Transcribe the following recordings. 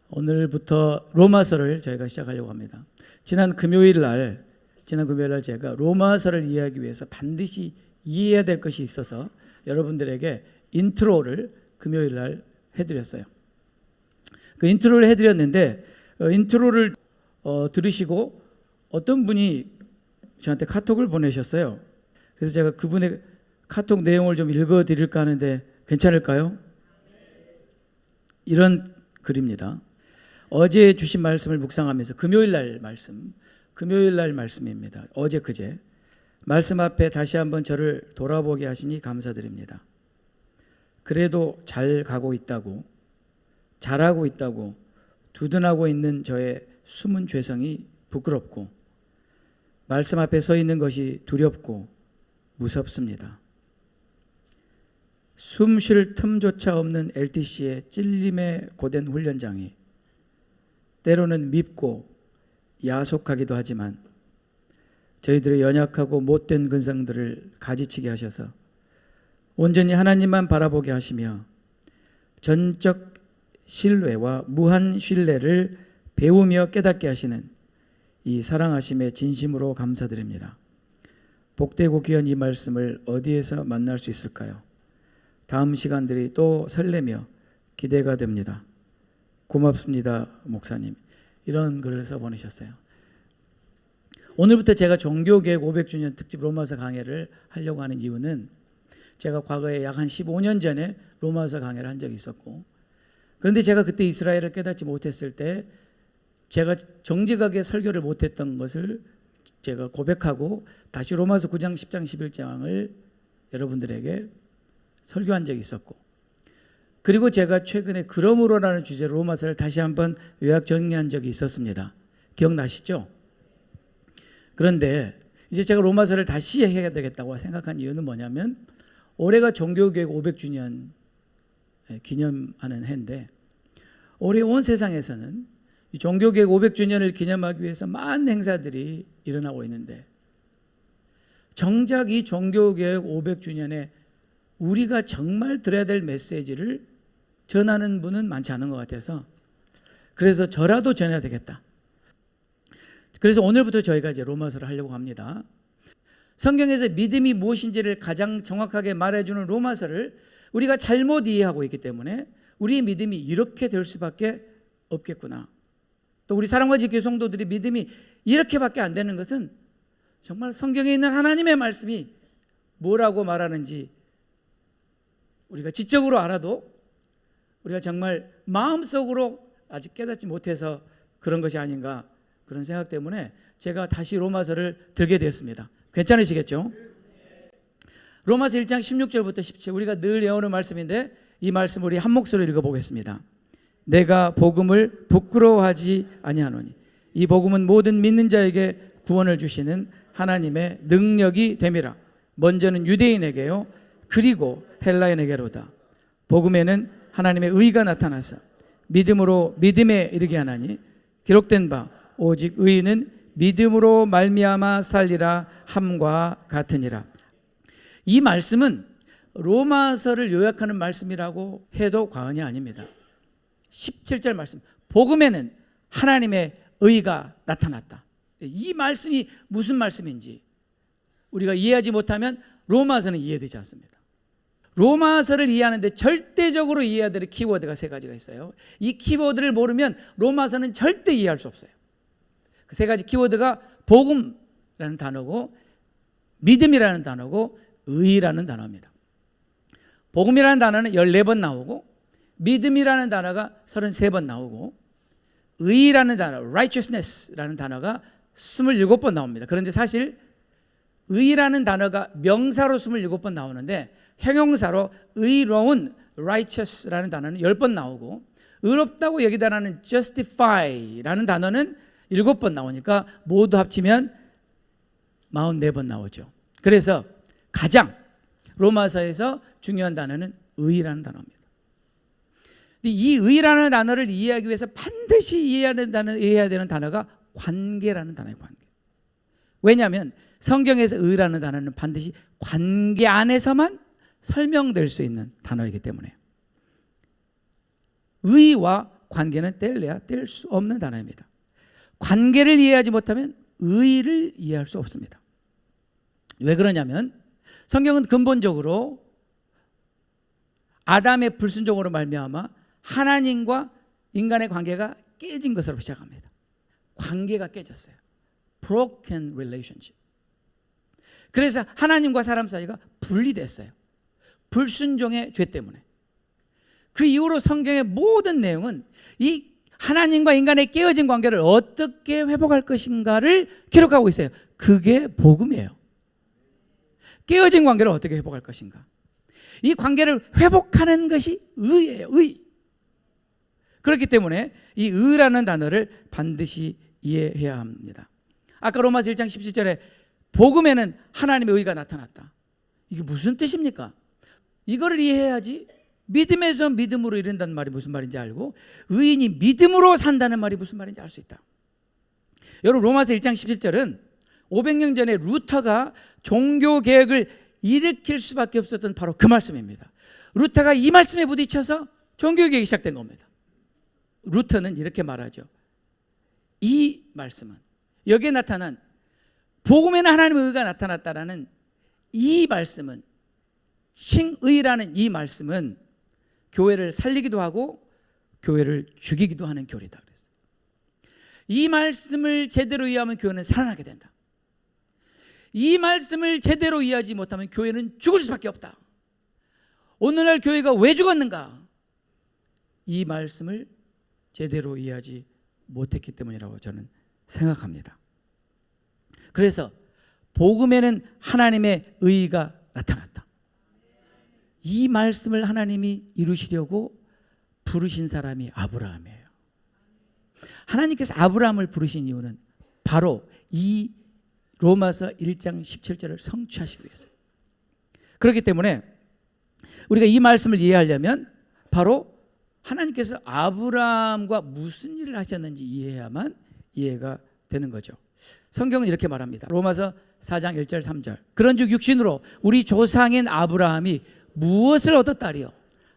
오늘부터 로마서를 저희가 시작하려고 합니다. 지난 금요일 날 제가 로마서를 이해하기 위해서 반드시 이해해야 될 것이 있어서 여러분들에게 인트로를 금요일 날 해드렸어요. 그 인트로를 해드렸는데 인트로를 들으시고 어떤 분이 저한테 카톡을 보내셨어요. 그래서 제가 그분의 카톡 내용을 좀 읽어드릴까 하는데 괜찮을까요? 이런 글입니다. 어제 주신 말씀을 묵상하면서 금요일 날 말씀입니다. 어제 그제 말씀 앞에 다시 한번 저를 돌아보게 하시니 감사드립니다. 그래도 잘 가고 있다고, 잘하고 있다고 두둔하고 있는 저의 숨은 죄성이 부끄럽고 말씀 앞에 서 있는 것이 두렵고 무섭습니다. 숨 쉴 틈조차 없는 LTC의 찔림에 고된 훈련장이 때로는 밉고 야속하기도 하지만 저희들의 연약하고 못된 근성들을 가지치게 하셔서 온전히 하나님만 바라보게 하시며 전적 신뢰와 무한 신뢰를 배우며 깨닫게 하시는 이 사랑하심에 진심으로 감사드립니다. 복되고 귀한 이 말씀을 어디에서 만날 수 있을까요? 다음 시간들이 또 설레며 기대가 됩니다. 고맙습니다, 목사님. 이런 글을 써보내셨어요. 오늘부터 제가 종교개혁 500주년 특집 로마서 강해를 하려고 하는 이유는 제가 과거에 약 한 15년 전에 로마서 강해를 한 적이 있었고, 그런데 제가 그때 이스라엘을 깨닫지 못했을 때 제가 정직하게 설교를 못했던 것을 제가 고백하고 다시 로마서 9장, 10장, 11장을 여러분들에게 설교한 적이 있었고, 그리고 제가 최근에 그러므로라는 주제로 로마서를 다시 한번 요약 정리한 적이 있었습니다. 기억나시죠? 그런데 이제 제가 로마서를 다시 해야 되겠다고 생각한 이유는 뭐냐면 올해가 종교개혁 500주년 기념하는 해인데 올해 온 세상에서는 이 종교개혁 500주년을 기념하기 위해서 많은 행사들이 일어나고 있는데 정작 이 종교개혁 500주년에 우리가 정말 들어야 될 메시지를 전하는 분은 많지 않은 것 같아서 그래서 저라도 전해야 되겠다. 그래서 오늘부터 저희가 이제 로마서를 하려고 합니다. 성경에서 믿음이 무엇인지를 가장 정확하게 말해주는 로마서를 우리가 잘못 이해하고 있기 때문에 우리의 믿음이 이렇게 될 수밖에 없겠구나. 또 우리 사랑과 지교 성도들이 믿음이 이렇게밖에 안 되는 것은 정말 성경에 있는 하나님의 말씀이 뭐라고 말하는지 우리가 지적으로 알아도 우리가 정말 마음속으로 아직 깨닫지 못해서 그런 것이 아닌가 그런 생각 때문에 제가 다시 로마서를 들게 되었습니다. 괜찮으시겠죠? 로마서 1장 16절부터 17 우리가 늘 외우는 말씀인데 이 말씀 우리 한 목소리로 읽어보겠습니다. 내가 복음을 부끄러워하지 아니하노니 이 복음은 모든 믿는 자에게 구원을 주시는 하나님의 능력이 됨이라. 먼저는 유대인에게요 그리고 헬라인에게로다. 복음에는 하나님의 의가 나타나서 믿음으로 믿음에 이르게 하나니 기록된 바 오직 의인은 믿음으로 말미암아 살리라 함과 같으니라. 이 말씀은 로마서를 요약하는 말씀이라고 해도 과언이 아닙니다. 17절 말씀 복음에는 하나님의 의가 나타났다. 이 말씀이 무슨 말씀인지 우리가 이해하지 못하면 로마서는 이해되지 않습니다. 로마서를 이해하는데 절대적으로 이해해야 될 키워드가 세 가지가 있어요. 이 키워드를 모르면 로마서는 절대 이해할 수 없어요. 그 세 가지 키워드가 복음이라는 단어고 믿음이라는 단어고 의라는 단어입니다. 복음이라는 단어는 14번 나오고 믿음이라는 단어가 33번 나오고 의라는 단어 righteousness라는 단어가 27번 나옵니다. 그런데 사실 의라는 단어가 명사로 27번 나오는데 형용사로 의로운 righteous라는 단어는 10번 나오고 의롭다고 여기다라는 justify라는 단어는 7번 나오니까 모두 합치면 44번 나오죠. 그래서 가장 로마서에서 중요한 단어는 의라는 단어입니다. 이 의라는 단어를 이해하기 위해서 반드시 이해해야 되는 단어가 관계라는 단어예요. 관계. 왜냐하면 성경에서 의라는 단어는 반드시 관계 안에서만 설명될 수 있는 단어이기 때문에 의와 관계는 뗄래야 뗄 수 없는 단어입니다. 관계를 이해하지 못하면 의를 이해할 수 없습니다. 왜 그러냐면 성경은 근본적으로 아담의 불순종으로 말미암아 하나님과 인간의 관계가 깨진 것으로 시작합니다. 관계가 깨졌어요. Broken relationship. 그래서 하나님과 사람 사이가 분리됐어요. 불순종의 죄 때문에. 그 이후로 성경의 모든 내용은 이 하나님과 인간의 깨어진 관계를 어떻게 회복할 것인가를 기록하고 있어요. 그게 복음이에요. 깨어진 관계를 어떻게 회복할 것인가. 이 관계를 회복하는 것이 의예요. 의. 그렇기 때문에 이 의라는 단어를 반드시 이해해야 합니다. 아까 로마서 1장 17절에 복음에는 하나님의 의가 나타났다. 이게 무슨 뜻입니까? 이거를 이해해야지 믿음에서 믿음으로 이른다는 말이 무슨 말인지 알고 의인이 믿음으로 산다는 말이 무슨 말인지 알 수 있다. 여러분 로마서 1장 17절은 500년 전에 루터가 종교개혁을 일으킬 수밖에 없었던 바로 그 말씀입니다. 루터가 이 말씀에 부딪혀서 종교개혁이 시작된 겁니다. 루터는 이렇게 말하죠. 이 말씀은 여기에 나타난 복음에는 하나님의 의가 나타났다라는 이 말씀은 칭의라는 이 말씀은 교회를 살리기도 하고 교회를 죽이기도 하는 교리다 그랬어요. 이 말씀을 제대로 이해하면 교회는 살아나게 된다. 이 말씀을 제대로 이해하지 못하면 교회는 죽을 수밖에 없다. 오늘날 교회가 왜 죽었는가? 이 말씀을 제대로 이해하지 못했기 때문이라고 저는 생각합니다. 그래서 복음에는 하나님의 의가 나타났다. 이 말씀을 하나님이 이루시려고 부르신 사람이 아브라함이에요. 하나님께서 아브라함을 부르신 이유는 바로 이 로마서 1장 17절을 성취하시기 위해서요. 그렇기 때문에 우리가 이 말씀을 이해하려면 바로 하나님께서 아브라함과 무슨 일을 하셨는지 이해해야만 이해가 되는 거죠. 성경은 이렇게 말합니다. 로마서 4장 1절 3절. 그런즉 육신으로 우리 조상인 아브라함이 무엇을 얻었다리요?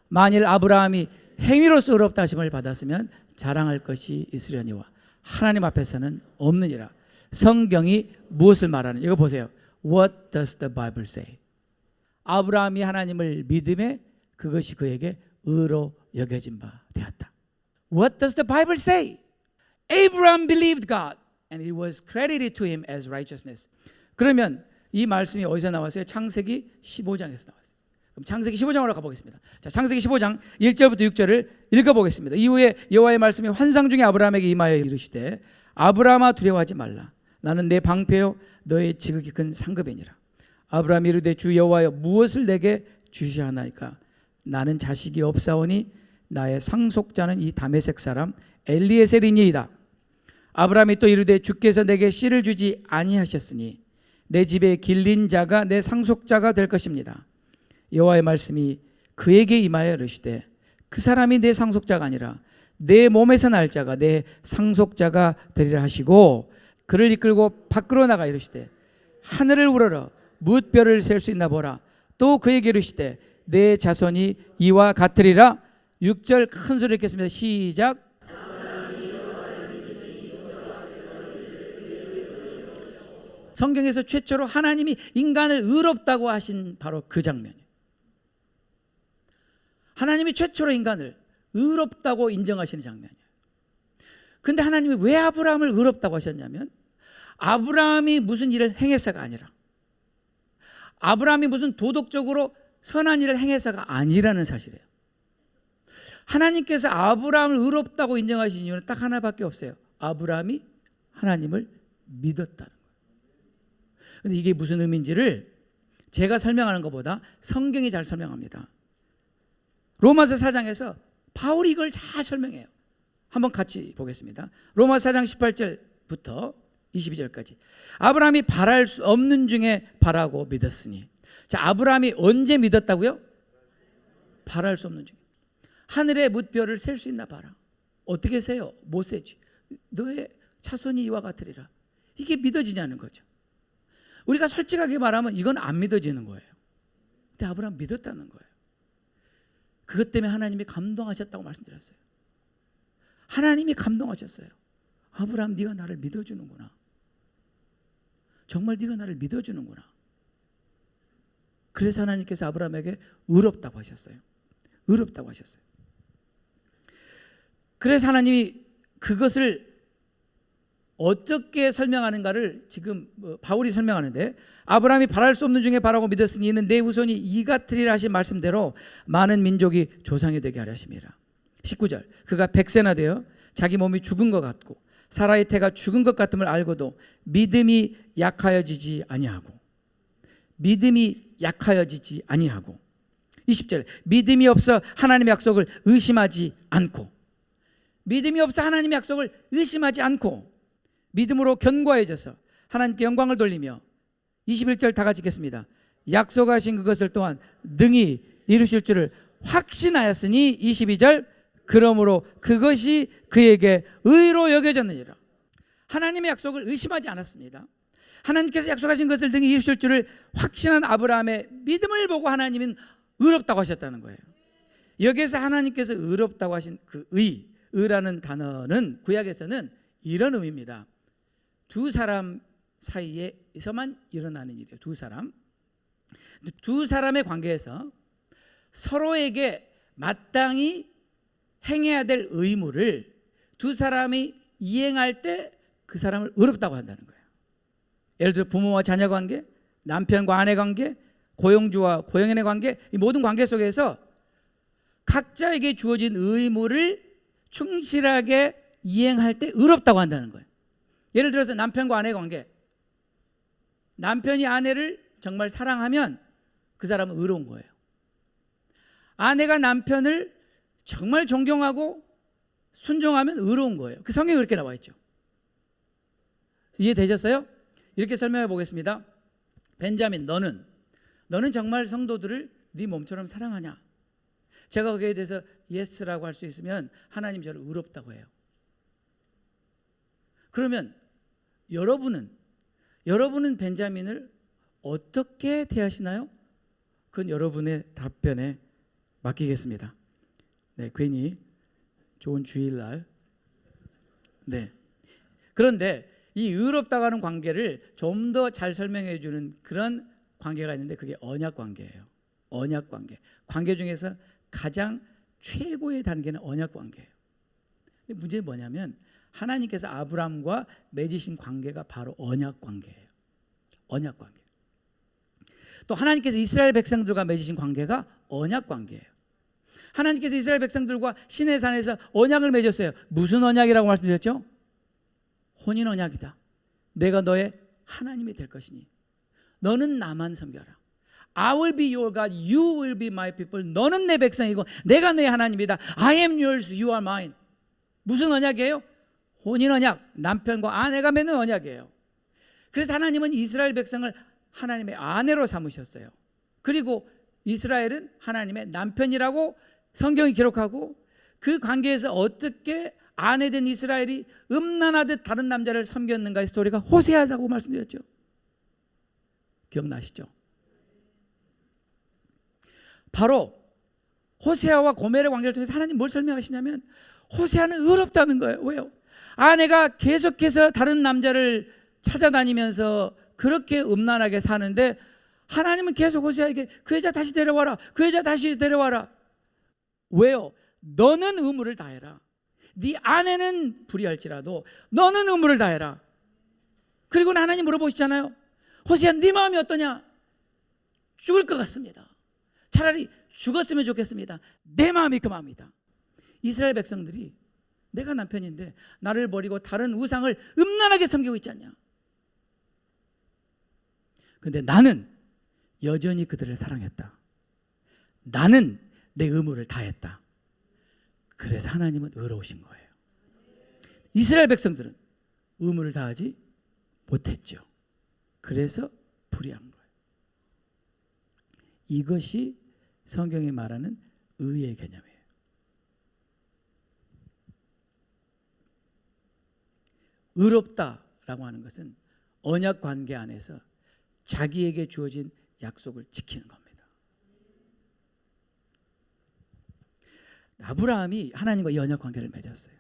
만일 아브라함이 행위로서 의롭다 하심을 받았으면 자랑할 것이 있으려니와 하나님 앞에서는 없느니라. 성경이 무엇을 말하는? 이거 보세요. What does the Bible say? 아브라함이 하나님을 믿음에 그것이 그에게 의로 여겨진 바 되었다. What does the Bible say? Abraham believed God and it was credited to him as righteousness. 그러면 이 말씀이 어디서 나왔어요? 창세기 15장에서 나왔어요. 그럼 창세기 15장으로 가보겠습니다. 자, 창세기 15장 1절부터 6절을 읽어보겠습니다. 이후에 여호와의 말씀이 환상 중에 아브라함에게 임하여 이르시되 아브라함아 두려워하지 말라. 나는 내 방패요 너의 지극히 큰 상급이니라. 아브라함이 이르되 주 여호와여 무엇을 내게 주시하나이까? 나는 자식이 없사오니 나의 상속자는 이 다메섹 사람 엘리에셀이니이다. 아브라함이 또 이르되 주께서 내게 씨를 주지 아니하셨으니 내 집에 길린 자가 내 상속자가 될 것입니다. 여호와의 말씀이 그에게 임하여 이르시되 그 사람이 내 상속자가 아니라 내 몸에서 날 자가 내 상속자가 되리라 하시고 그를 이끌고 밖으로 나가 이르시되 하늘을 우러러 뭇별을 셀 수 있나 보라. 또 그에게 이르시되 내 자손이 이와 같으리라. 6절 큰 소리 읽겠습니다. 시작. 성경에서 최초로 하나님이 인간을 의롭다고 하신 바로 그 장면이에요. 하나님이 최초로 인간을 의롭다고 인정하시는 장면이에요. 근데 하나님이 왜 아브라함을 의롭다고 하셨냐면 아브라함이 무슨 일을 행해서가 아니라 아브라함이 무슨 도덕적으로 선한 일을 행해서가 아니라는 사실이에요. 하나님께서 아브라함을 의롭다고 인정하신 이유는 딱 하나밖에 없어요. 아브라함이 하나님을 믿었다는 거예요. 근데 이게 무슨 의미인지를 제가 설명하는 것보다 성경이 잘 설명합니다. 로마서 4장에서 바울이 이걸 잘 설명해요. 한번 같이 보겠습니다. 로마서 4장 18절부터 22절까지. 아브라함이 바랄 수 없는 중에 바라고 믿었으니. 자, 아브라함이 언제 믿었다고요? 바랄 수 없는 중에. 하늘의 뭇별을 셀 수 있나 봐라. 어떻게 세요? 못 세지. 너의 자손이 이와 같으리라. 이게 믿어지냐는 거죠. 우리가 솔직하게 말하면 이건 안 믿어지는 거예요. 근데 아브라함 믿었다는 거예요. 그것 때문에 하나님이 감동하셨다고 말씀드렸어요. 하나님이 감동하셨어요. 아브라함, 네가 나를 믿어주는구나. 정말 네가 나를 믿어주는구나. 그래서 하나님께서 아브라함에게 의롭다고 하셨어요. 의롭다고 하셨어요. 그래서 하나님이 그것을 어떻게 설명하는가를 지금 바울이 설명하는데, 아브라함이 바랄 수 없는 중에 바라고 믿었으니 이는 내 후손이 이 같으리라 하신 말씀대로 많은 민족이 조상이 되게 하려 하심이라. 19절, 그가 100세나 되어 자기 몸이 죽은 것 같고 사라의 태가 죽은 것 같음을 알고도 믿음이 약하여지지 아니하고, 믿음이 약하여지지 아니하고. 20절, 믿음이 없어 하나님의 약속을 의심하지 않고, 믿음이 없어 하나님의 약속을 의심하지 않고 믿음으로 견고해져서 하나님께 영광을 돌리며. 21절 다 같이 읽겠습니다. 약속하신 그것을 또한 능히 이루실 줄을 확신하였으니. 22절, 그러므로 그것이 그에게 의로 여겨졌느니라. 하나님의 약속을 의심하지 않았습니다. 하나님께서 약속하신 것을 능히 이루실 줄을 확신한 아브라함의 믿음을 보고 하나님은 의롭다고 하셨다는 거예요. 여기에서 하나님께서 의롭다고 하신 그 의라는 단어는 구약에서는 이런 의미입니다. 두 사람 사이에서만 일어나는 일이에요. 두 사람의 관계에서 서로에게 마땅히 행해야 될 의무를 두 사람이 이행할 때 그 사람을 의롭다고 한다는 거예요. 예를 들어 부모와 자녀 관계, 남편과 아내 관계, 고용주와 고용인의 관계, 이 모든 관계 속에서 각자에게 주어진 의무를 충실하게 이행할 때 의롭다고 한다는 거예요. 예를 들어서 남편과 아내 관계, 남편이 아내를 정말 사랑하면 그 사람은 의로운 거예요. 아내가 남편을 정말 존경하고 순종하면 의로운 거예요. 그 성경에 그렇게 나와 있죠. 이해되셨어요? 이렇게 설명해 보겠습니다. 벤자민, 너는 정말 성도들을 네 몸처럼 사랑하냐? 제가 거기에 대해서 예스라고 할 수 있으면 하나님 저를 의롭다고 해요. 그러면 여러분은 벤자민을 어떻게 대하시나요? 그건 여러분의 답변에 맡기겠습니다. 네, 괜히 좋은 주일날. 네. 그런데 이 의롭다고 하는 관계를 좀 더 잘 설명해 주는 그런 관계가 있는데 그게 언약 관계예요. 언약 관계. 관계 중에서 가장 최고의 단계는 언약 관계예요. 근데 문제는 뭐냐면 하나님께서 아브라함과 맺으신 관계가 바로 언약 관계예요. 언약 관계. 또 하나님께서 이스라엘 백성들과 맺으신 관계가 언약 관계예요. 하나님께서 이스라엘 백성들과 시내산에서 언약을 맺었어요. 무슨 언약이라고 말씀드렸죠? 혼인 언약이다. 내가 너의 하나님이 될 것이니 너는 나만 섬겨라. I will be your God, you will be my people. 너는 내 백성이고 내가 너의 하나님이다. I am yours, you are mine. 무슨 언약이에요? 혼인 언약. 남편과 아내가 맺는 언약이에요. 그래서 하나님은 이스라엘 백성을 하나님의 아내로 삼으셨어요. 그리고 이스라엘은 하나님의 남편이라고 성경이 기록하고, 그 관계에서 어떻게 아내된 이스라엘이 음란하듯 다른 남자를 섬겼는가의 스토리가 호세아라고 말씀드렸죠. 기억나시죠? 바로 호세아와 고멜의 관계를 통해서 하나님 뭘 설명하시냐면 호세아는 의롭다는 거예요. 왜요? 아내가 계속해서 다른 남자를 찾아다니면서 그렇게 음란하게 사는데 하나님은 계속 호세아에게 그 여자 다시 데려와라. 그 여자 다시 데려와라. 왜요? 너는 의무를 다해라. 네 아내는 불의할지라도 너는 의무를 다해라. 그리고는 하나님 물어보시잖아요. 호세아, 네 마음이 어떠냐? 죽을 것 같습니다. 차라리 죽었으면 좋겠습니다. 내 마음이 그 마음이다. 이스라엘 백성들이 내가 남편인데 나를 버리고 다른 우상을 음란하게 섬기고 있지 않냐? 근데 나는 여전히 그들을 사랑했다. 나는 내 의무를 다했다. 그래서 하나님은 의로우신 거예요. 이스라엘 백성들은 의무를 다하지 못했죠. 그래서 불의한 거예요. 이것이 성경이 말하는 의의 개념이에요. 의롭다라고 하는 것은 언약 관계 안에서 자기에게 주어진 약속을 지키는 겁니다. 아브라함이 하나님과 이 언약 관계를 맺었어요.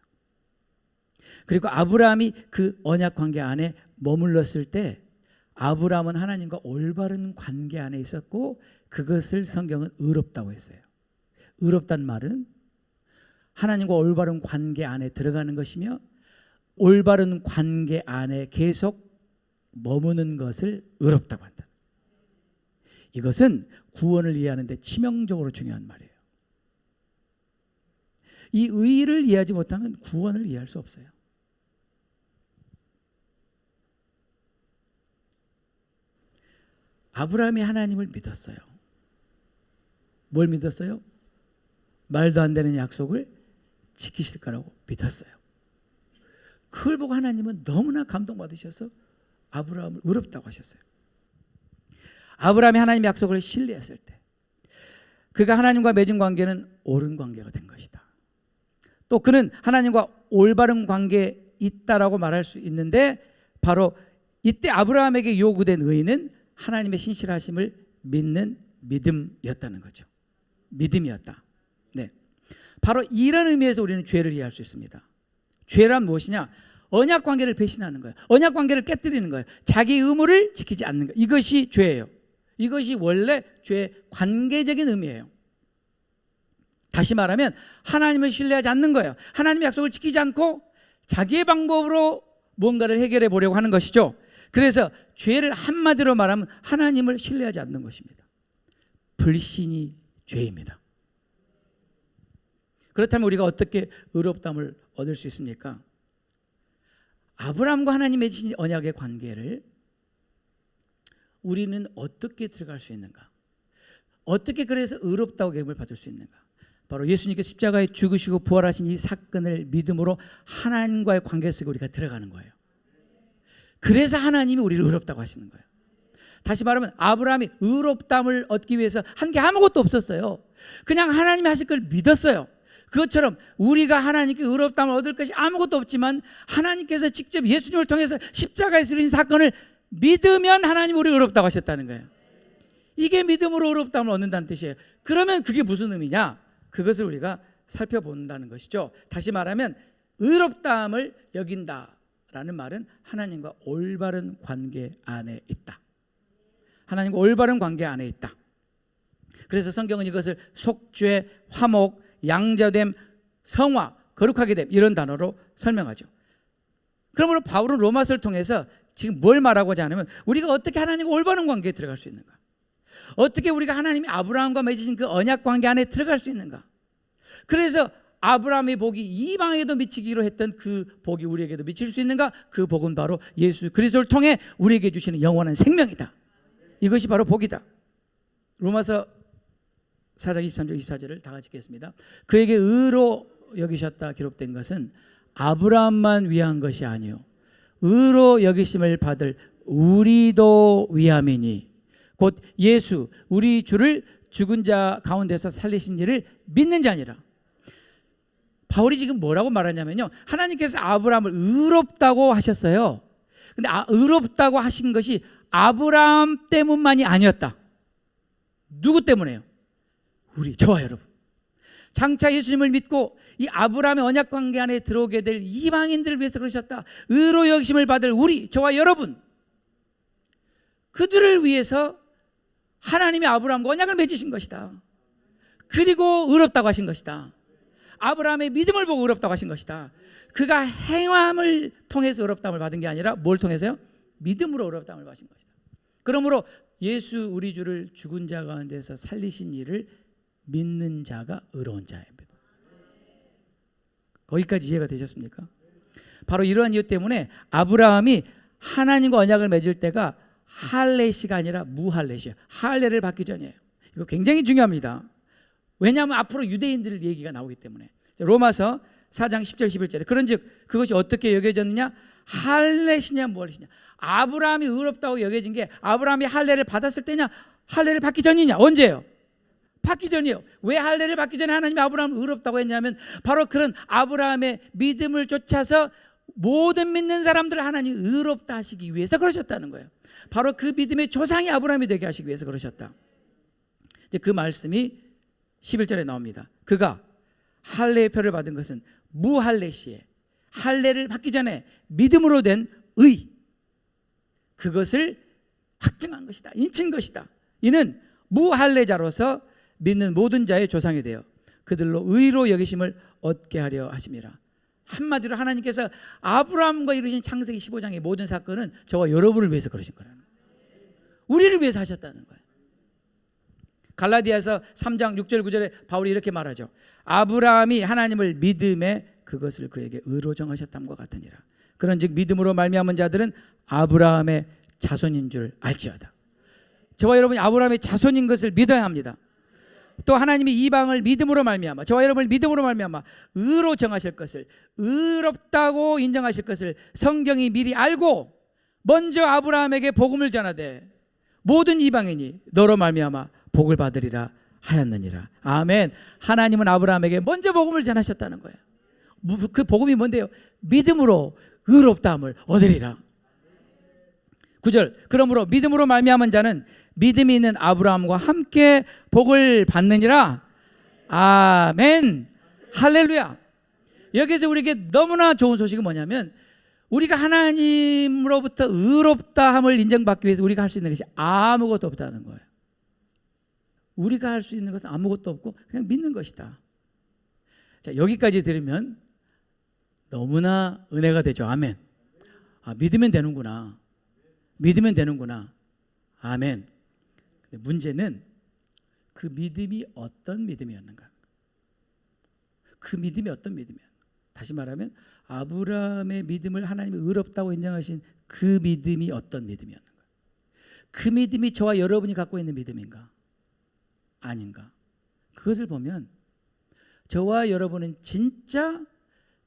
그리고 아브라함이 그 언약 관계 안에 머물렀을 때 아브라함은 하나님과 올바른 관계 안에 있었고 그것을 성경은 의롭다고 했어요. 의롭단 말은 하나님과 올바른 관계 안에 들어가는 것이며 올바른 관계 안에 계속 머무는 것을 의롭다고 한다. 이것은 구원을 이해하는 데 치명적으로 중요한 말이에요. 이 의를 이해하지 못하면 구원을 이해할 수 없어요. 아브라함이 하나님을 믿었어요. 뭘 믿었어요? 말도 안 되는 약속을 지키실 거라고 믿었어요. 그걸 보고 하나님은 너무나 감동받으셔서 아브라함을 의롭다고 하셨어요. 아브라함이 하나님의 약속을 신뢰했을 때 그가 하나님과 맺은 관계는 옳은 관계가 된 것이다. 또 그는 하나님과 올바른 관계에 있다라고 말할 수 있는데 바로 이때 아브라함에게 요구된 의는 하나님의 신실하심을 믿는 믿음이었다는 거죠. 믿음이었다. 네. 바로 이런 의미에서 우리는 죄를 이해할 수 있습니다. 죄란 무엇이냐? 언약 관계를 배신하는 거예요. 언약 관계를 깨뜨리는 거예요. 자기 의무를 지키지 않는 거예요. 이것이 죄예요. 이것이 원래 죄의 관계적인 의미예요. 다시 말하면 하나님을 신뢰하지 않는 거예요. 하나님의 약속을 지키지 않고 자기의 방법으로 뭔가를 해결해 보려고 하는 것이죠. 그래서 죄를 한마디로 말하면 하나님을 신뢰하지 않는 것입니다. 불신이 죄입니다. 그렇다면 우리가 어떻게 의롭다함을 얻을 수 있습니까? 아브라함과 하나님의 언약의 관계를 우리는 어떻게 들어갈 수 있는가? 어떻게 그래서 의롭다고 계급을 받을 수 있는가? 바로 예수님께서 십자가에 죽으시고 부활하신 이 사건을 믿음으로 하나님과의 관계 속에 우리가 들어가는 거예요. 그래서 하나님이 우리를 의롭다고 하시는 거예요. 다시 말하면 아브라함이 의롭다함을 얻기 위해서 한 게 아무것도 없었어요. 그냥 하나님이 하실 걸 믿었어요. 그것처럼 우리가 하나님께 의롭다함을 얻을 것이 아무것도 없지만 하나님께서 직접 예수님을 통해서 십자가에서 이루어진 사건을 믿으면 하나님이 우리를 의롭다고 하셨다는 거예요. 이게 믿음으로 의롭다함을 얻는다는 뜻이에요. 그러면 그게 무슨 의미냐? 그것을 우리가 살펴본다는 것이죠. 다시 말하면 의롭다함을 여긴다라는 말은 하나님과 올바른 관계 안에 있다. 하나님과 올바른 관계 안에 있다. 그래서 성경은 이것을 속죄, 화목, 양자됨, 성화, 거룩하게 됨 이런 단어로 설명하죠. 그러므로 바울은 로마서를 통해서 지금 뭘 말하고자 하냐면 우리가 어떻게 하나님과 올바른 관계에 들어갈 수 있는가? 어떻게 우리가 하나님이 아브라함과 맺으신 그 언약 관계 안에 들어갈 수 있는가? 그래서 아브라함의 복이 이방에도 미치기로 했던 그 복이 우리에게도 미칠 수 있는가? 그 복은 바로 예수 그리스도를 통해 우리에게 주시는 영원한 생명이다. 이것이 바로 복이다. 로마서 4장 23절 24절을 다 같이 읽겠습니다. 그에게 의로 여기셨다 기록된 것은 아브라함만 위한 것이 아니요 의로 여기심을 받을 우리도 위함이니 곧 예수 우리 주를 죽은 자 가운데서 살리신 이를 믿는 자니라. 바울이 지금 뭐라고 말하냐면요, 하나님께서 아브라함을 의롭다고 하셨어요. 근데 의롭다고 하신 것이 아브라함 때문만이 아니었다. 누구 때문에요? 우리, 저와 여러분. 장차 예수님을 믿고 이 아브라함의 언약 관계 안에 들어오게 될 이방인들을 위해서 그러셨다. 의로 여기심을 받을 우리, 저와 여러분, 그들을 위해서 하나님이 아브라함과 언약을 맺으신 것이다. 그리고 의롭다고 하신 것이다. 아브라함의 믿음을 보고 의롭다고 하신 것이다. 그가 행함을 통해서 의롭다함을 받은 게 아니라 뭘 통해서요? 믿음으로 의롭다함을 받으신 것이다. 그러므로 예수 우리 주를 죽은 자 가운데서 살리신 이를 믿는 자가 의로운 자입니다. 거기까지 이해가 되셨습니까? 바로 이러한 이유 때문에 아브라함이 하나님과 언약을 맺을 때가 할례시가 아니라 무할례시예요. 할례를 받기 전이에요. 이거 굉장히 중요합니다. 왜냐하면 앞으로 유대인들 얘기가 나오기 때문에. 로마서 4장 10절 11절에 그런즉 그것이 어떻게 여겨졌느냐? 할례시냐 무할례시냐? 아브라함이 의롭다고 여겨진 게 아브라함이 할례를 받았을 때냐? 할례를 받기 전이냐? 언제예요? 받기 전이에요. 왜 할례를 받기 전에 하나님이 아브라함을 의롭다고 했냐면 바로 그런 아브라함의 믿음을 쫓아서 모든 믿는 사람들을 하나님이 의롭다 하시기 위해서 그러셨다는 거예요. 바로 그 믿음의 조상이 아브라함이 되게 하시기 위해서 그러셨다. 이제 그 말씀이 11절에 나옵니다. 그가 할례의 표를 받은 것은 무할례시에 할례를 받기 전에 믿음으로 된 의, 그것을 확증한 것이다. 인친 것이다. 이는 무할례자로서 믿는 모든 자의 조상이 되어 그들로 의로 여기심을 얻게 하려 하심이라. 한마디로 하나님께서 아브라함과 이루신 창세기 15장의 모든 사건은 저와 여러분을 위해서 그러신 거라는 거예요. 우리를 위해서 하셨다는 거예요. 갈라디아서 3장 6절 9절에 바울이 이렇게 말하죠. 아브라함이 하나님을 믿음에 그것을 그에게 의로 정하셨담과 같으니라. 그런즉 믿음으로 말미암은 자들은 아브라함의 자손인 줄 알지어다. 저와 여러분이 아브라함의 자손인 것을 믿어야 합니다. 또 하나님이 이방을 믿음으로 말미암아, 저와 여러분을 믿음으로 말미암아 의로 정하실 것을, 의롭다고 인정하실 것을 성경이 미리 알고 먼저 아브라함에게 복음을 전하되 모든 이방인이 너로 말미암아 복을 받으리라 하였느니라. 아멘. 하나님은 아브라함에게 먼저 복음을 전하셨다는 거예요. 그 복음이 뭔데요? 믿음으로 의롭다함을 얻으리라. 9절, 그러므로 믿음으로 말미암은 자는 믿음이 있는 아브라함과 함께 복을 받느니라. 아멘. 할렐루야. 여기서 우리에게 너무나 좋은 소식은 뭐냐면 우리가 하나님으로부터 의롭다함을 인정받기 위해서 우리가 할 수 있는 것이 아무것도 없다는 거예요. 우리가 할 수 있는 것은 아무것도 없고 그냥 믿는 것이다. 자, 여기까지 들으면 너무나 은혜가 되죠. 아멘. 아, 믿으면 되는구나. 믿으면 되는구나. 아멘. 근데 문제는 그 믿음이 어떤 믿음이었는가? 그 믿음이 어떤 믿음이었는가? 다시 말하면 아브라함의 믿음을 하나님이 의롭다고 인정하신 그 믿음이 어떤 믿음이었는가? 그 믿음이 저와 여러분이 갖고 있는 믿음인가? 아닌가? 그것을 보면 저와 여러분은 진짜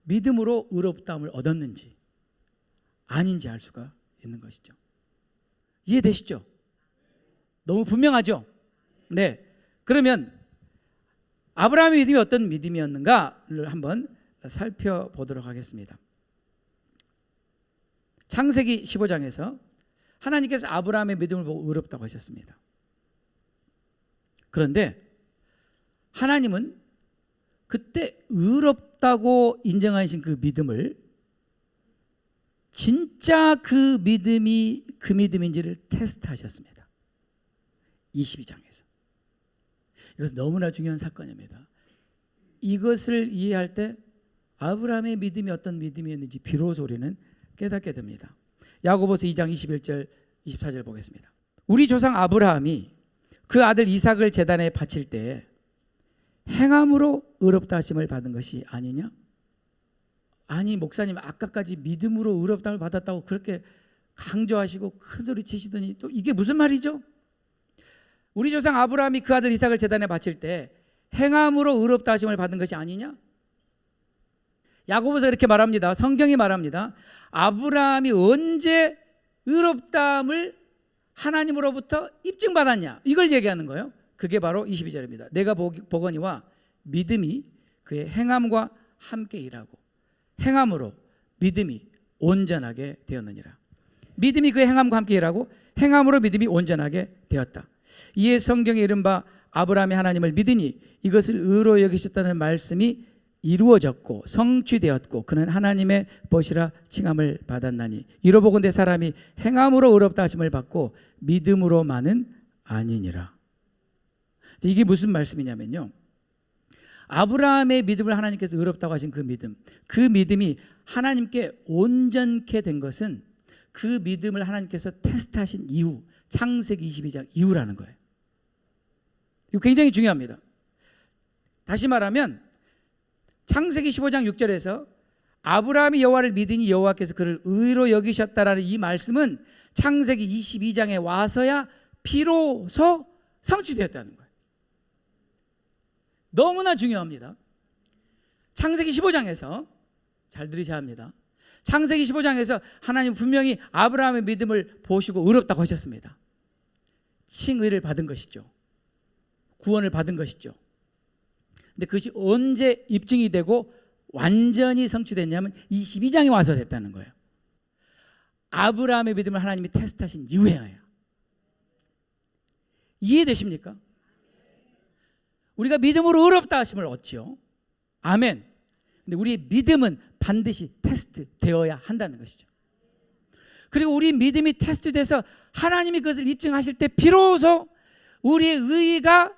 믿음으로 의롭다함을 얻었는지 아닌지 알 수가 있는 것이죠. 이해되시죠? 너무 분명하죠? 네. 그러면 아브라함의 믿음이 어떤 믿음이었는가를 한번 살펴보도록 하겠습니다. 창세기 15장에서 하나님께서 아브라함의 믿음을 보고 의롭다고 하셨습니다. 그런데 하나님은 그때 의롭다고 인정하신 그 믿음을 진짜 그 믿음이 그 믿음인지를 테스트하셨습니다. 22장에서. 이것은 너무나 중요한 사건입니다. 이것을 이해할 때 아브라함의 믿음이 어떤 믿음이었는지 비로소 우리는 깨닫게 됩니다. 야고보서 2장 21절 24절 보겠습니다. 우리 조상 아브라함이 그 아들 이삭을 제단에 바칠 때 행함으로 의롭다 하심을 받은 것이 아니냐? 아니 목사님 아까까지 믿음으로 의롭다함을 받았다고 그렇게 강조하시고 큰소리 치시더니 또 이게 무슨 말이죠? 우리 조상 아브라함이 그 아들 이삭을 제단에 바칠 때 행함으로 의롭다 하심을 받은 것이 아니냐? 야고보서 이렇게 말합니다. 성경이 말합니다. 아브라함이 언제 의롭다함을 하나님으로부터 입증받았냐? 이걸 얘기하는 거예요. 그게 바로 22절입니다. 내가 보거니와 믿음이 그의 행함과 함께 일하고 행함으로 믿음이 온전하게 되었느니라. 믿음이 그의 행함과 함께 일하고 행함으로 믿음이 온전하게 되었다. 이에 성경에 이른바 아브라함이 하나님을 믿으니 이것을 의로 여기셨다는 말씀이 이루어졌고 성취되었고 그는 하나님의 벗이라 칭함을 받았나니 이로보건대 사람이 행함으로 의롭다 하심을 받고 믿음으로만은 아니니라. 이게 무슨 말씀이냐면요, 아브라함의 믿음을 하나님께서 의롭다고 하신 그 믿음, 그 믿음이 하나님께 온전케 된 것은 그 믿음을 하나님께서 테스트하신 이후, 창세기 22장 이후라는 거예요. 이거 굉장히 중요합니다. 다시 말하면 창세기 15장 6절에서 아브라함이 여호와를 믿으니 여호와께서 그를 의로 여기셨다라는 이 말씀은 창세기 22장에 와서야 비로소 성취되었다는 거예요. 너무나 중요합니다. 창세기 15장에서 잘 들으셔야 합니다. 창세기 15장에서 하나님 분명히 아브라함의 믿음을 보시고 의롭다고 하셨습니다. 칭의를 받은 것이죠. 구원을 받은 것이죠. 근데 그것이 언제 입증이 되고 완전히 성취됐냐면 22장에 와서 됐다는 거예요. 아브라함의 믿음을 하나님이 테스트하신 이후에야. 이해되십니까? 우리가 믿음으로 의롭다 하심을 얻지요. 아멘. 근데 우리의 믿음은 반드시 테스트 되어야 한다는 것이죠. 그리고 우리 믿음이 테스트돼서 하나님이 그것을 입증하실 때 비로소 우리의 의의가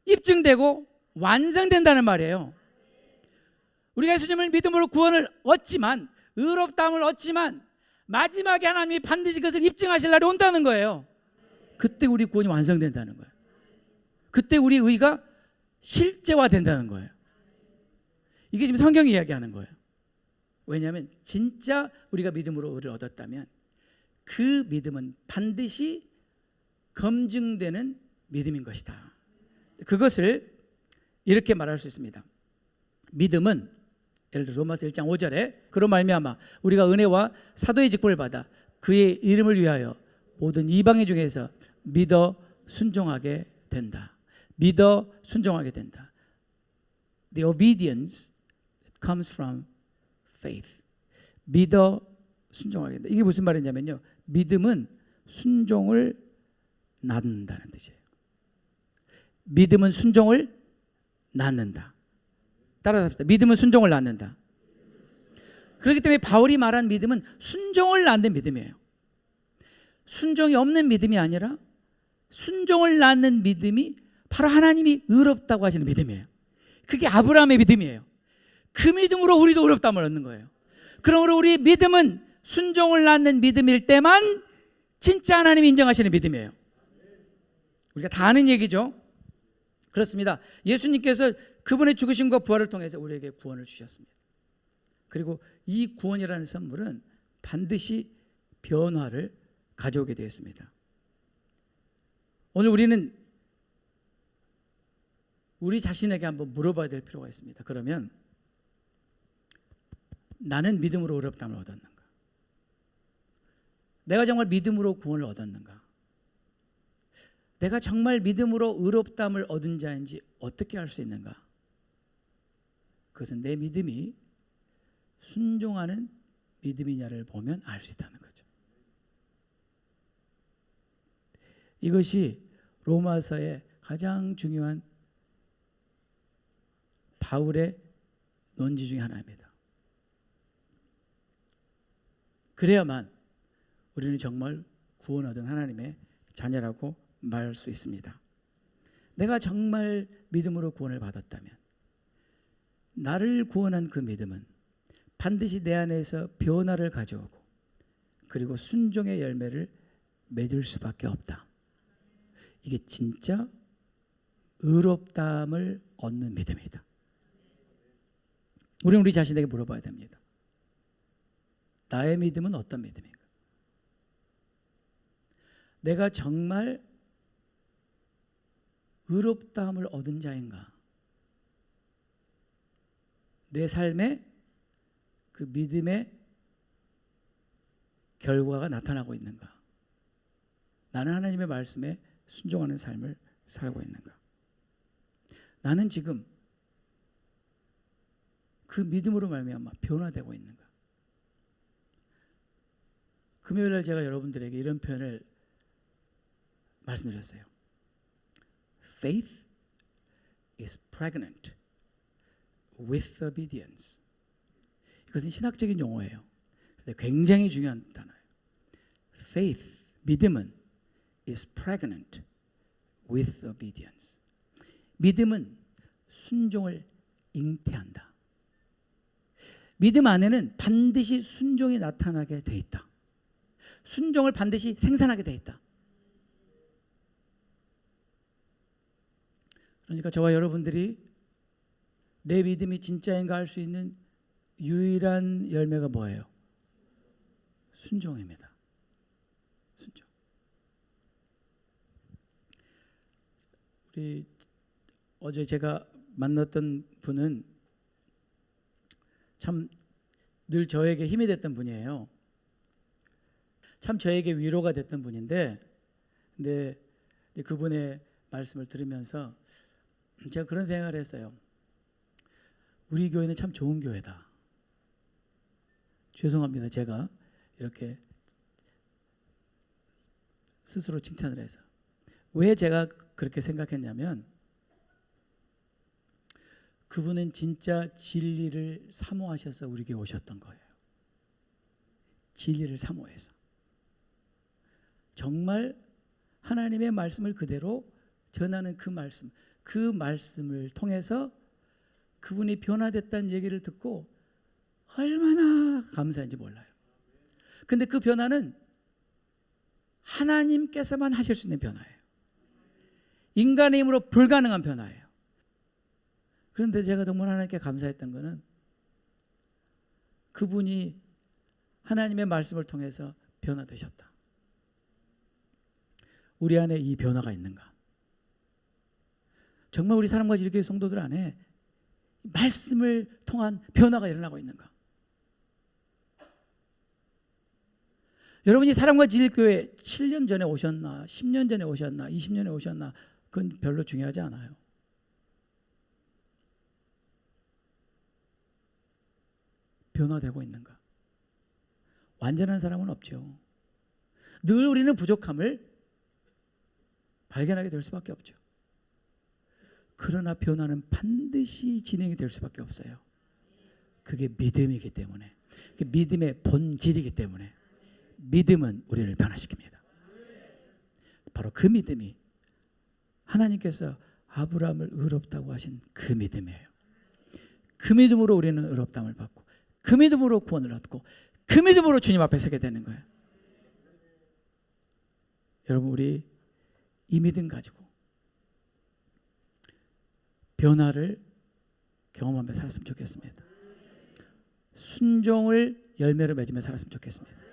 입증되고 완성된다는 말이에요. 우리가 예수님을 믿음으로 구원을 얻지만, 의롭다함을 얻지만 마지막에 하나님이 반드시 그것을 입증하실 날이 온다는 거예요. 그때 우리 구원이 완성된다는 거예요. 그때 우리 의의가 실제화된다는 거예요. 이게 지금 성경이 이야기하는 거예요. 왜냐하면 진짜 우리가 믿음으로 의를 얻었다면 그 믿음은 반드시 검증되는 믿음인 것이다. 그것을 이렇게 말할 수 있습니다. 믿음은 예를 들어 로마서 1장 5절에 그로 말미암아 우리가 은혜와 사도의 직분을 받아 그의 이름을 위하여 모든 이방인 중에서 믿어 순종하게 된다. 믿어 순종하게 된다. The obedience comes from faith. 믿어 순종하게 된다. 이게 무슨 말이냐면요, 믿음은 순종을 낳는다는 뜻이에요. 믿음은 순종을 낳는다. 따라서 합시다. 믿음은 순종을 낳는다. 그렇기 때문에 바울이 말한 믿음은 순종을 낳는 믿음이에요. 순종이 없는 믿음이 아니라 순종을 낳는 믿음이 바로 하나님이 의롭다고 하시는 믿음이에요. 그게 아브라함의 믿음이에요. 그 믿음으로 우리도 의롭다함을 얻는 거예요. 그러므로 우리 믿음은 순종을 낳는 믿음일 때만 진짜 하나님이 인정하시는 믿음이에요. 우리가 다 아는 얘기죠. 그렇습니다. 예수님께서 그분의 죽으심과 부활을 통해서 우리에게 구원을 주셨습니다. 그리고 이 구원이라는 선물은 반드시 변화를 가져오게 되었습니다. 오늘 우리는 우리 자신에게 한번 물어봐야 될 필요가 있습니다. 그러면 나는 믿음으로 의롭다함을 얻었는가? 내가 정말 믿음으로 구원을 얻었는가? 내가 정말 믿음으로 의롭다함을 얻은 자인지 어떻게 알 수 있는가? 그것은 내 믿음이 순종하는 믿음이냐를 보면 알 수 있다는 거죠. 이것이 로마서의 가장 중요한 바울의 논지 중에 하나입니다. 그래야만 우리는 정말 구원 얻은 하나님의 자녀라고 말할 수 있습니다. 내가 정말 믿음으로 구원을 받았다면 나를 구원한 그 믿음은 반드시 내 안에서 변화를 가져오고 그리고 순종의 열매를 맺을 수밖에 없다. 이게 진짜 의롭다함을 얻는 믿음이다. 우리는 우리 자신에게 물어봐야 됩니다. 나의 믿음은 어떤 믿음인가? 내가 정말 의롭다함을 얻은 자인가? 내 삶에 그 믿음의 결과가 나타나고 있는가? 나는 하나님의 말씀에 순종하는 삶을 살고 있는가? 나는 지금 그 믿음으로 말미암아 변화되고 있는가? 금요일날 제가 여러분들에게 이런 표현을 말씀드렸어요. Faith is pregnant with obedience. 이것은 신학적인 용어예요. 근데 굉장히 중요한 단어예요. Faith, 믿음은 is pregnant with obedience. 믿음은 순종을 잉태한다. 믿음 안에는 반드시 순종이 나타나게 돼 있다. 순종을 반드시 생산하게 돼 있다. 그러니까 저와 여러분들이 내 믿음이 진짜인가 알 수 있는 유일한 열매가 뭐예요? 순종입니다. 순종. 우리 어제 제가 만났던 분은 참 늘 저에게 힘이 됐던 분이에요. 참 저에게 위로가 됐던 분인데, 근데 그분의 말씀을 들으면서 제가 그런 생각을 했어요. 우리 교회는 참 좋은 교회다. 죄송합니다. 제가 이렇게 스스로 칭찬을 해서. 왜 제가 그렇게 생각했냐면 그분은 진짜 진리를 사모하셔서 우리 교회 오셨던 거예요. 진리를 사모해서 정말 하나님의 말씀을 그대로 전하는 그 말씀을 통해서 그분이 변화됐다는 얘기를 듣고 얼마나 감사한지 몰라요. 근데 그 변화는 하나님께서만 하실 수 있는 변화예요. 인간의 힘으로 불가능한 변화예요. 그런데 제가 정말 하나님께 감사했던 것은 그분이 하나님의 말씀을 통해서 변화되셨다. 우리 안에 이 변화가 있는가? 정말 우리 사람과 지교회 성도들 안에 말씀을 통한 변화가 일어나고 있는가? 여러분이 사람과 지교회 7년 전에 오셨나, 10년 전에 오셨나, 20년에 오셨나, 그건 별로 중요하지 않아요. 변화되고 있는가? 완전한 사람은 없죠. 늘 우리는 부족함을 발견하게 될 수밖에 없죠. 그러나 변화는 반드시 진행이 될 수밖에 없어요. 그게 믿음이기 때문에, 그게 믿음의 본질이기 때문에 믿음은 우리를 변화시킵니다. 바로 그 믿음이 하나님께서 아브라함을 의롭다고 하신 그 믿음이에요. 그 믿음으로 우리는 의롭다함을 받고, 그 믿음으로 구원을 얻고, 그 믿음으로 주님 앞에 서게 되는 거예요. 여러분, 우리 이 믿음 가지고 변화를 경험하며 살았으면 좋겠습니다. 순종을 열매로 맺으며 살았으면 좋겠습니다.